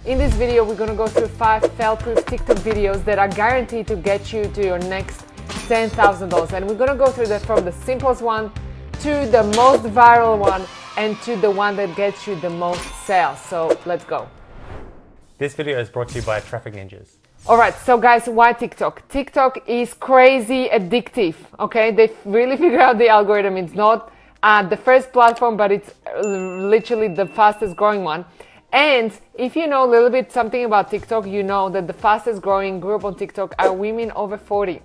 In this video, we're gonna go through 5 fail-proof TikTok videos that are guaranteed to get you to your next $10,000. And we're gonna go through that from the simplest one to the most viral one and to the one that gets you the most sales. So let's go. This video is brought to you by Traffic Ninjas. All right, so guys, why TikTok? TikTok is crazy addictive, okay? They really figured out the algorithm. It's not the first platform, but it's literally the fastest growing one. And if you know a little bit something about TikTok, you know that the fastest growing group on TikTok are women over 40.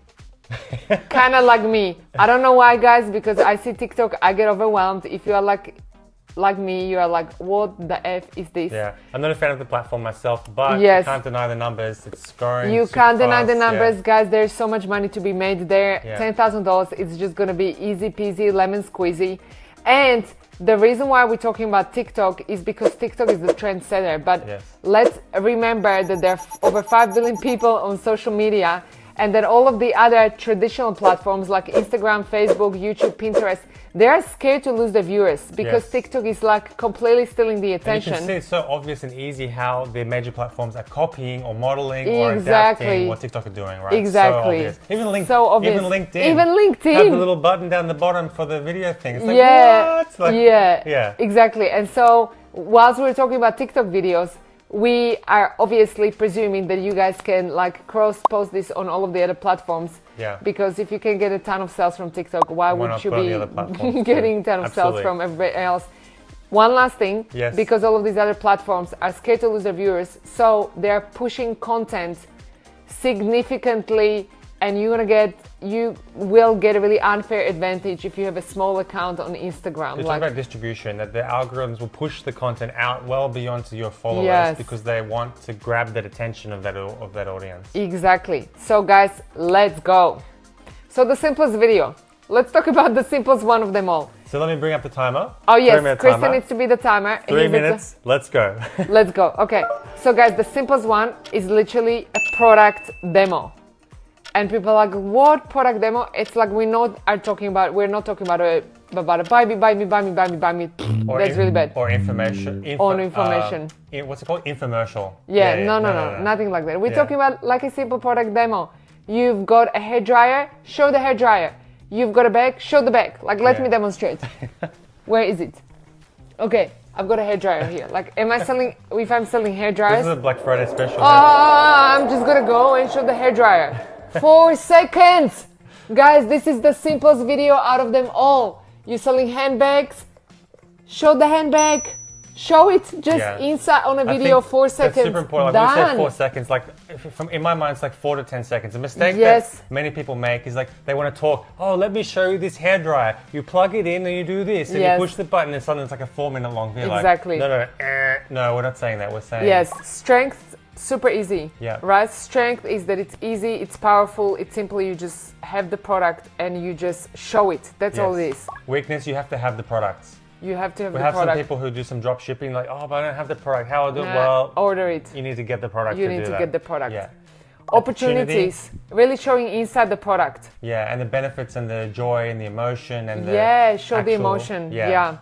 Kind of like me. I don't know why, guys, because I see TikTok, I get overwhelmed. If you are like me, you are like, what the F is this? Yeah, I'm not a fan of the platform myself, but yes, you can't deny the numbers. It's growing. You can't deny the numbers, yeah. Guys. There's so much money to be made there. Yeah. $10,000. It's just gonna be easy peasy, lemon squeezy. And the reason why we're talking about TikTok is because TikTok is the trendsetter. But yes, let's remember that there are over 5 billion people on social media, and that all of the other traditional platforms like Instagram, Facebook, YouTube, Pinterest, they are scared to lose their viewers because yes, TikTok is like completely stealing the attention. And you can see it's so obvious and easy how the major platforms are copying or modeling exactly, or adapting what TikTok are doing, right? Exactly. So obvious. So obvious. Even LinkedIn. Even LinkedIn. Have the little button down the bottom for the video thing. It's like, yeah, what? Like, yeah, exactly. And so whilst we're talking about TikTok videos, we are obviously presuming that you guys can like cross-post this on all of the other platforms. Yeah. Because if you can get a ton of sales from TikTok, why would you be getting a ton of sales from everybody else? One last thing, yes, because all of these other platforms are scared to lose their viewers, so they're pushing content significantly, and you will get a really unfair advantage if you have a small account on Instagram. You're talking about distribution, that the algorithms will push the content out well beyond to your followers, yes, because they want to grab that attention of that audience. Exactly. So guys, let's go. So the simplest video. Let's talk about the simplest one of them all. So let me bring up the timer. Oh yes, Kristen needs to be the timer. 3 minutes, let's go. Let's go. Okay, so guys, the simplest one is literally a product demo. And people are like, what product demo? It's like we're not talking about a buy me. That's really bad. Or information. Information. What's it called? Infomercial. Yeah, no, nothing like that. We're talking about like a simple product demo. You've got a hairdryer, show the hairdryer. You've got a bag, show the bag. Like, let me demonstrate. Where is it? Okay, I've got a hairdryer here. Like, if I'm selling hairdryers? This is a Black Friday special. I'm just gonna go and show the hairdryer. 4 seconds! Guys, this is the simplest video out of them all. You're selling handbags, show the handbag, show it just inside on a video. 4 seconds. That's super important. Like when you say 4 seconds, like in my mind, it's like 4 to 10 seconds. A mistake that many people make is like they want to talk. Oh, let me show you this hairdryer. You plug it in and you do this, and you push the button, and suddenly it's like a 4-minute long video. Exactly. Like, no, we're not saying that. We're saying strength. Super easy, right? Strength is that it's easy, it's powerful, it's simple. You just have the product and you just show it. That's all it is. Weakness, you have to have the products. You have to have the product. We have some people who do some drop shipping, like, oh, but I don't have the product. How do I do it? Well, order it. You need to get the product. You need to get the product. Yeah. Opportunities, really showing inside the product. Yeah, and the benefits and the joy and the emotion and the show the emotion. Yeah.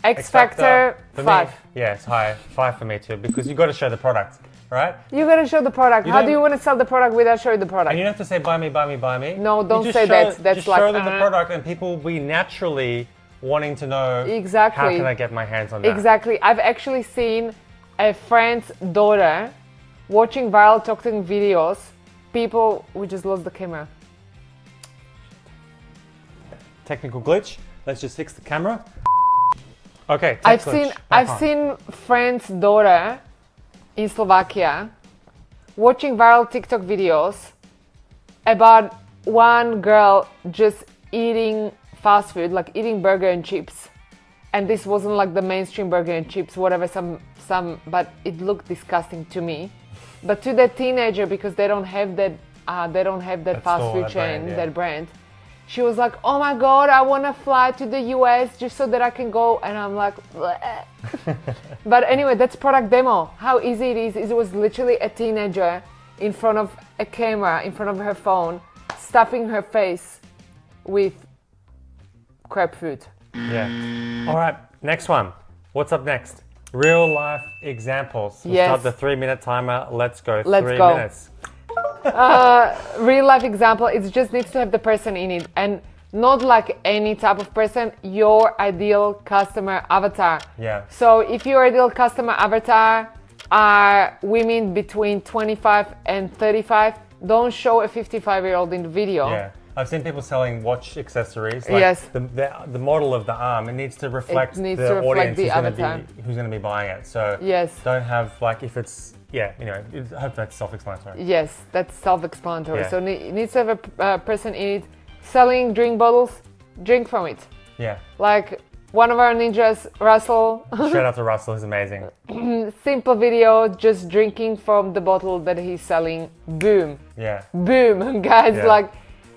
X Factor 5. It's high. 5 for me too, because you got to show the product. Right? You gotta show the product. How do you want to sell the product without showing the product? And you don't have to say buy me, buy me, buy me. No, don't say that. That's just like show them the product, and people will be naturally wanting to know how can I get my hands on that. Exactly. I've actually seen a friend's daughter watching viral TikTok videos. We just lost the camera. Technical glitch. Let's just fix the camera. Okay. I've seen friend's daughter in Slovakia watching viral TikTok videos about one girl just eating fast food, like eating burger and chips. And this wasn't like the mainstream burger and chips, whatever, but it looked disgusting to me. But to that teenager, because they don't have that fast food chain, that brand, she was like, oh my God, I want to fly to the US just so that I can go. And I'm like, but anyway, that's product demo. How easy it is. It was literally a teenager in front of a camera, in front of her phone, stuffing her face with crap food. Yeah. All right, next one. What's up next? Real life examples. We'll start the 3-minute timer. Let's go. Let's 3 go. minutes. Real life example, it just needs to have the person in it, and not like any type of person, your ideal customer avatar. Yeah. So if your ideal customer avatar are women between 25 and 35, don't show a 55-year-old in the video. Yeah. I've seen people selling watch accessories. Like yes. The model of the arm, it needs to reflect audience who's going to be buying it. So yes. Don't have like, if it's, I hope that's self-explanatory. Yes, that's self-explanatory. Yeah. So it needs to have a person in it selling drink bottles, drink from it. Yeah. Like one of our ninjas, Russell. Shout out to Russell, he's amazing. Simple video, just drinking from the bottle that he's selling. Boom. Yeah. Boom, guys, like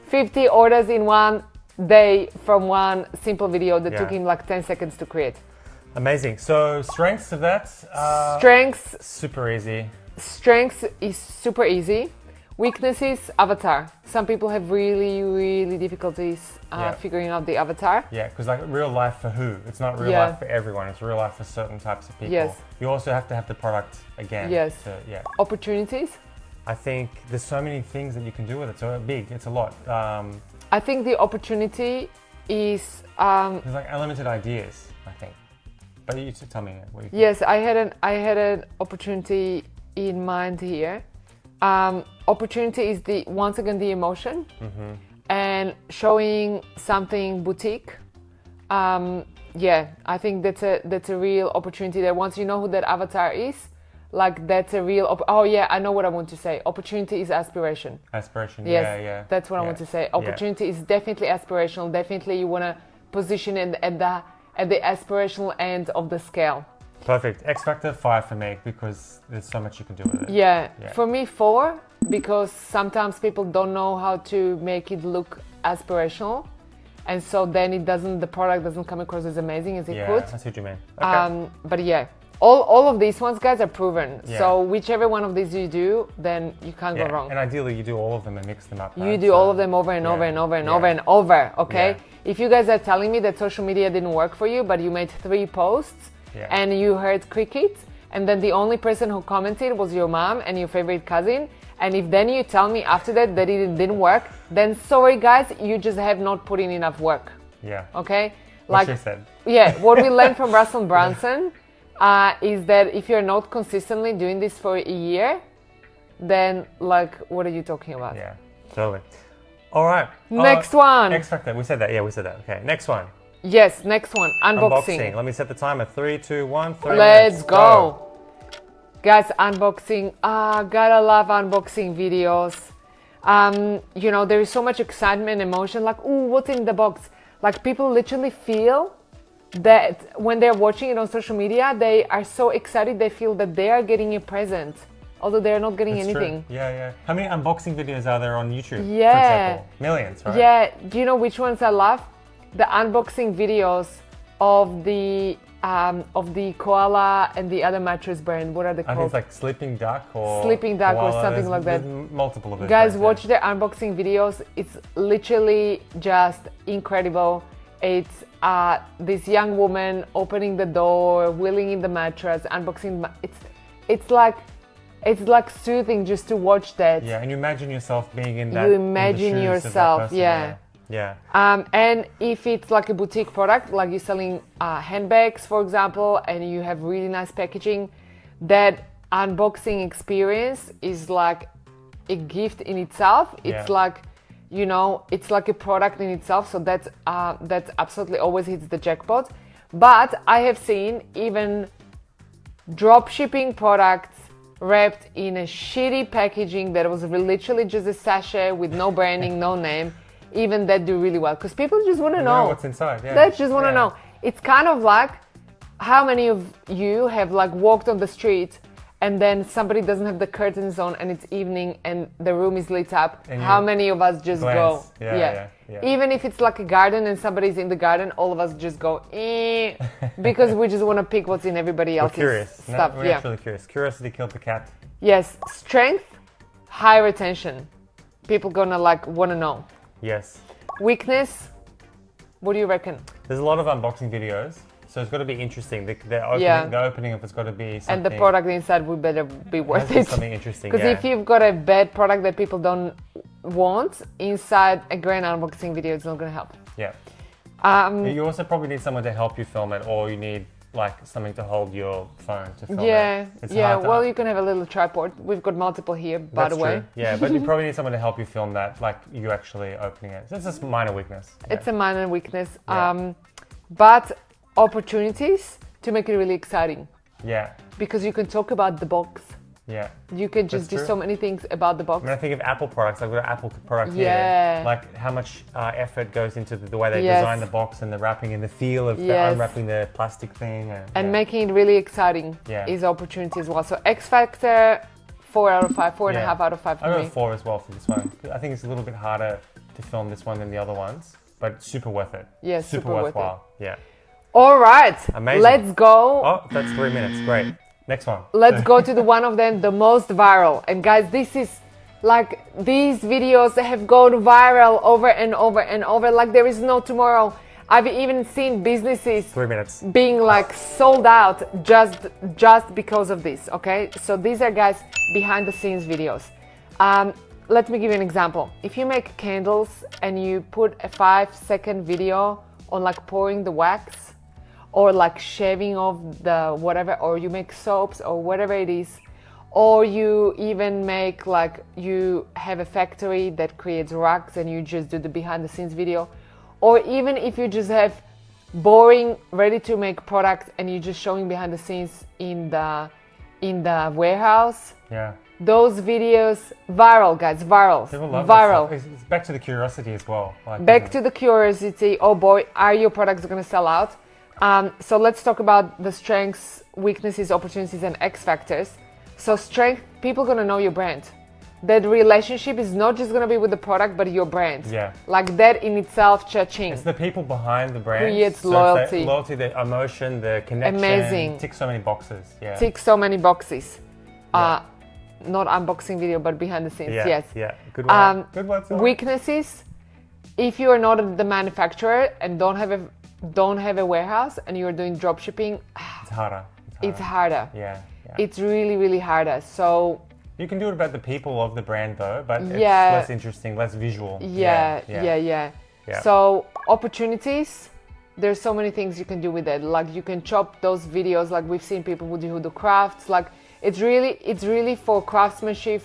50 orders in one day from one simple video that took him like 10 seconds to create. Amazing. So strengths of that? Strengths. Super easy. Strengths is super easy. Weaknesses, avatar. Some people have really, really difficulties figuring out the avatar. Yeah, because like real life for who? It's not real life for everyone. It's real life for certain types of people. Yes. You also have to have the product again. Yes. Opportunities. I think there's so many things that you can do with it. So big, it's a lot. I think the opportunity is there's like unlimited ideas, I think. But you tell me what you think. Yes, I had an opportunity in mind here. Opportunity is once again the emotion, and showing something boutique. I think that's a real opportunity there. Once you know who that avatar is, like that's a real. I know what I want to say. Opportunity is aspiration. Aspiration. Yes, that's what I want to say. Opportunity is definitely aspirational. Definitely, you want to position it at the aspirational end of the scale. Perfect. X Factor 5 for me because there's so much you can do with it. Yeah. For me 4 because sometimes people don't know how to make it look aspirational, and so then the product doesn't come across as amazing as it could. Yeah, I see what you mean. Okay. But all of these ones, guys, are proven. Yeah. So whichever one of these you do, then you can't go wrong. And ideally you do all of them and mix them up. You do all of them over and over and over and over and over, okay? Yeah. If you guys are telling me that social media didn't work for you, but you made 3 posts and you heard crickets, and then the only person who commented was your mom and your favorite cousin, and if then you tell me after that it didn't work, then sorry guys, you just have not put in enough work. Yeah. Okay? What she said. Yeah, what we learned from Russell Brunson is that if you're not consistently doing this for a year, then like, what are you talking about? Yeah, totally. All right. Next one. X Factor. We said that. Yeah, we said that. Okay. Next one. Yes, next one. Unboxing. Let me set the timer. 3, 2, 1. 3 Let's minutes. go. Guys, unboxing. Gotta love unboxing videos. There is so much excitement and emotion. Like, ooh, what's in the box? Like, people literally feel that when they're watching it on social media, they are so excited. They feel that they are getting a present, although they're not getting anything. True. Yeah. How many unboxing videos are there on YouTube? Yeah. For example? Millions, right? Yeah. Do you know which ones I love? The unboxing videos of the koala and the other mattress brand. What are they called? I think it's like Sleeping Duck or something like that. Multiple of those. Guys, watch their unboxing videos. It's literally just incredible. It's this young woman opening the door, wheeling in the mattress, unboxing. It's like soothing just to watch that. Yeah, and you imagine yourself being in that. You imagine yourself, Yeah. And if it's like a boutique product, like you're selling handbags, for example, and you have really nice packaging, that unboxing experience is like a gift in itself. It's like, it's like a product in itself. So that's absolutely always hits the jackpot. But I have seen even drop shipping products wrapped in a shitty packaging that was literally just a sachet with no branding, no name. Even that do really well because people just want to know what's inside. Yeah. They just want to know. It's kind of like how many of you have like walked on the street and then somebody doesn't have the curtains on and it's evening and the room is lit up. And how many of us just go? Yeah. Even if it's like a garden and somebody's in the garden, all of us just go because we just want to pick what's in everybody else's stuff. We're actually curious. Curiosity killed the cat. Yes. Strength, high retention. People gonna like want to know. Yes. Weakness, what do you reckon? There's a lot of unboxing videos, So it's got to be interesting. The opening of it's got to be something. And the product inside would better be worth it. Something interesting. Because if you've got a bad product that people don't want, inside a grand unboxing video, it's not going to help. Yeah. You also probably need someone to help you film it, or you need like something to hold your phone to film it. Well, you can have a little tripod. We've got multiple here, by the way. Yeah, but you probably need someone to help you film that, like you actually opening it. So it's just a minor weakness. Yeah. It's a minor weakness. But opportunities to make it really exciting. Yeah. Because you can talk about the box. Yeah. You can just do so many things about the box. I mean, I think of Apple products. I've got an Apple product here. Like how much effort goes into the way they design the box and the wrapping and the feel of unwrapping the plastic thing. And making it really exciting is opportunity as well. So X Factor, 4 out of 5, 4.5 out of 5 for me. I got 4 as well for this one. I think it's a little bit harder to film this one than the other ones, but super worth it. Yeah, super worthwhile. Yeah. All right. Amazing. Let's go. Oh, that's 3 minutes. Great. Next one. Let's go to the one of them, the most viral. And guys, this is like, these videos have gone viral over and over and over. Like there is no tomorrow. I've even seen businesses 3 minutes being like sold out just because of this. Okay, so these are guys behind the scenes videos. Let me give you an example. If you make candles and you put a 5-second video on like pouring the wax, or like shaving off the whatever, or you make soaps or whatever it is, or you even make like, you have a factory that creates rugs and you just do the behind the scenes video, or even if you just have boring ready to make products and you're just showing behind the scenes in the warehouse. Yeah. Those videos, viral, guys, viral. People love viral. That stuff. It's back to the curiosity as well. Like, back to the curiosity. Oh boy, are your products going to sell out? So let's talk about the strengths, weaknesses, opportunities, and X factors. So strength, people are going to know your brand. That relationship is not just going to be with the product, but your brand. Yeah. Like that in itself, cha-ching. It's the people behind the brand. Creates loyalty. Loyalty, the emotion, the connection. Amazing. Tick so many boxes. Yeah. Tick so many boxes. Not unboxing video, but behind the scenes. Yes. Yeah. Good one. Good one. Weaknesses. If you are not the manufacturer and don't have a warehouse and you're doing drop shipping, it's harder. It's harder. Yeah. It's really, really harder. So you can do it about the people of the brand though, but it's less interesting, less visual. Yeah. So opportunities, there's so many things you can do with it. Like you can chop those videos, like we've seen people who do crafts. Like it's really for craftsmanship,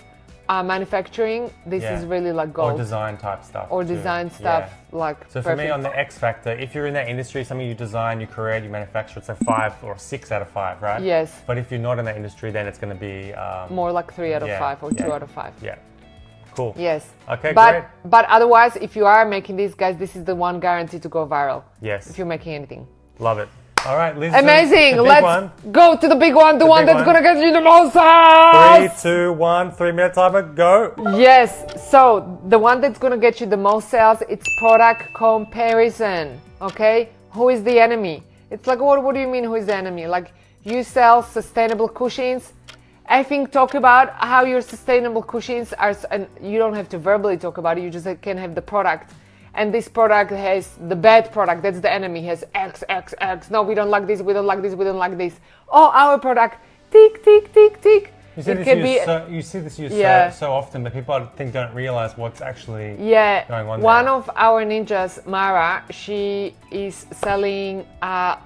manufacturing. This is really like gold. Or design type stuff. Or design stuff, like so for me on the X factor, if you're in that industry, something you design, you create, you manufacture, it's a 5 or 6 out of 5, right? Yes. But if you're not in that industry, then it's going to be more like 3 out of 5 or 2 out of 5. Yeah. Cool. Yes. Okay, great. But otherwise, if you are making these, guys, this is the one guarantee to go viral. Yes. If you're making anything. Love it. All right, Liz. Amazing. Let's go to the big one, the one that's going to get you the most sales. 3, 2, 1, 3 minute timer, go. Yes. So the one that's going to get you the most sales, it's product comparison. Okay. Who is the enemy? It's like, what do you mean who is the enemy? Like you sell sustainable cushions. I think talk about how your sustainable cushions are, and you don't have to verbally talk about it. You just can have the product. And this product has the bad product, that's the enemy, has X. No, we don't like this, we don't like this, we don't like this. Oh, our product, tick. You see this used so often, but people I think don't realize what's actually going on there. One of our ninjas, Mara, she is selling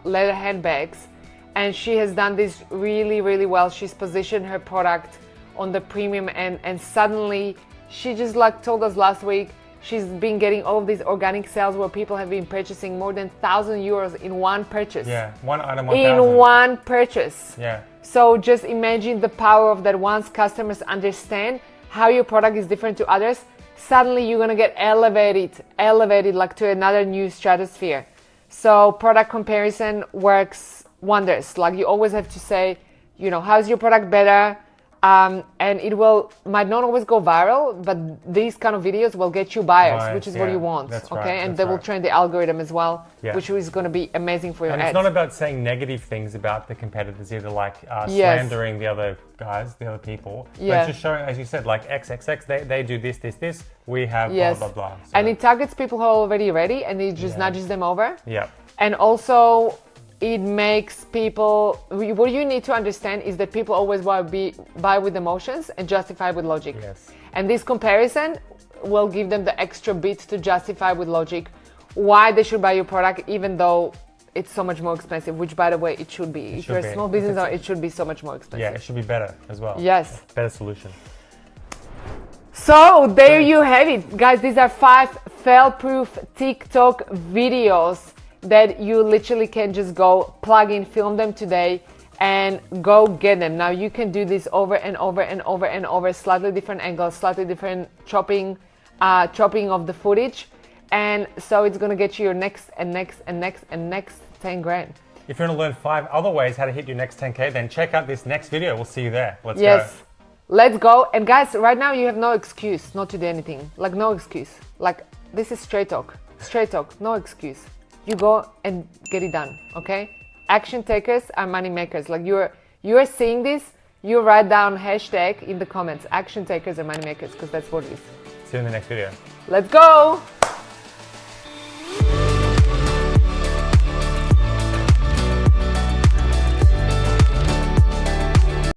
leather handbags, and she has done this really, really well. She's positioned her product on the premium end, and suddenly she just like told us last week, she's been getting all of these organic sales where people have been purchasing more than 1,000 euros in one purchase. Yeah, one item, 1,000. In one purchase. Yeah. So just imagine the power of that. Once customers understand how your product is different to others, suddenly you're gonna get elevated like to another new stratosphere. So product comparison works wonders. Like you always have to say, how's your product better? And it might not always go viral, but these kind of videos will get you buyers, which is what you want. That's okay, right, and they will train the algorithm as well, yeah. which is going to be amazing for your ads. ads. It's not about saying negative things about the competitors either, like slandering the other guys, the other people. But just showing, as you said, like XXX, they do this. We have blah blah blah. So. And it targets people who are already ready, and it just nudges them over. Yeah. And also, it makes people, what you need to understand is that people always buy with emotions and justify with logic. Yes. And this comparison will give them the extra bit to justify with logic why they should buy your product, even though it's so much more expensive, which by the way, it should be. If you're a small business owner, it should be so much more expensive. Yeah, it should be better as well. Yes. Better solution. So there you have it. Guys, these are 5 fail-proof TikTok videos that you literally can just go plug in, film them today, and go get them. Now you can do this over and over and over and over, slightly different angles, slightly different chopping of the footage. And so it's gonna get you your next 10 grand. If you want to learn 5 other ways how to hit your next 10K, then check out this next video. We'll see you there. Let's go. Let's go. And guys, right now you have no excuse not to do anything. Like no excuse. Like this is straight talk. Straight talk, no excuse. You go and get it done, okay? Action takers are money makers. Like you're seeing this, you write down hashtag in the comments, action takers are money makers, because that's what it is. See you in the next video. Let's go.